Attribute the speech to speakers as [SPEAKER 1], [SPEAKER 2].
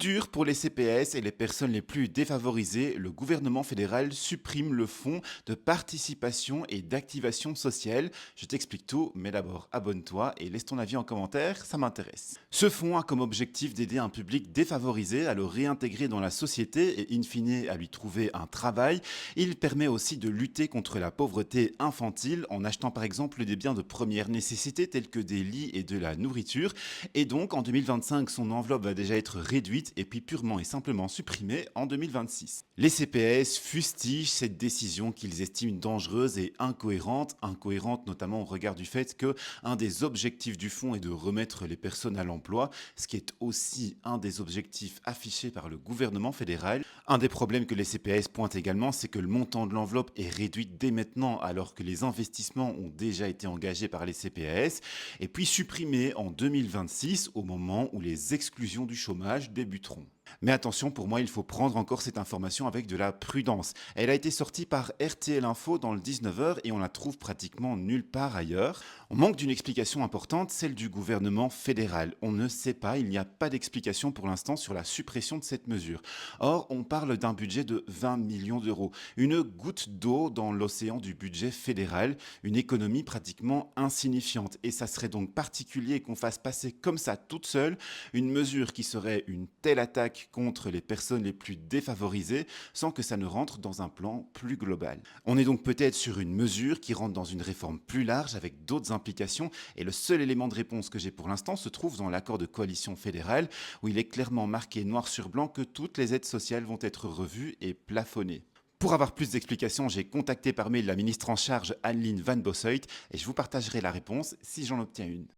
[SPEAKER 1] Dur pour les CPS et les personnes les plus défavorisées, le gouvernement fédéral supprime le fonds de participation et d'activation sociale. Je t'explique tout, mais d'abord abonne-toi et laisse ton avis en commentaire, ça m'intéresse. Ce fonds a comme objectif d'aider un public défavorisé à le réintégrer dans la société et in fine à lui trouver un travail. Il permet aussi de lutter contre la pauvreté infantile en achetant par exemple des biens de première nécessité tels que des lits et de la nourriture. Et donc en 2025, son enveloppe va déjà être réduite et puis purement et simplement supprimée en 2026. Les CPS fustigent cette décision qu'ils estiment dangereuse et incohérente notamment au regard du fait que un des objectifs du fonds est de remettre les personnes à l'emploi, ce qui est aussi un des objectifs affichés par le gouvernement fédéral. Un des problèmes que les CPS pointent également, c'est que le montant de l'enveloppe est réduit dès maintenant alors que les investissements ont déjà été engagés par les CPS et puis supprimé en 2026 au moment où les exclusions du chômage débuteront. Mais attention, pour moi, il faut prendre encore cette information avec de la prudence. Elle a été sortie par RTL Info dans le 19h et on la trouve pratiquement nulle part ailleurs. On manque d'une explication importante, celle du gouvernement fédéral. On ne sait pas, il n'y a pas d'explication pour l'instant sur la suppression de cette mesure. Or, on parle d'un budget de 20 millions d'euros. Une goutte d'eau dans l'océan du budget fédéral, une économie pratiquement insignifiante. Et ça serait donc particulier qu'on fasse passer comme ça toute seule une mesure qui serait une telle attaque contre les personnes les plus défavorisées sans que ça ne rentre dans un plan plus global. On est donc peut-être sur une mesure qui rentre dans une réforme plus large avec d'autres implications et le seul élément de réponse que j'ai pour l'instant se trouve dans l'accord de coalition fédérale où il est clairement marqué noir sur blanc que toutes les aides sociales vont être revues et plafonnées. Pour avoir plus d'explications, j'ai contacté par mail la ministre en charge Anneline Van Bossuyt et je vous partagerai la réponse si j'en obtiens une.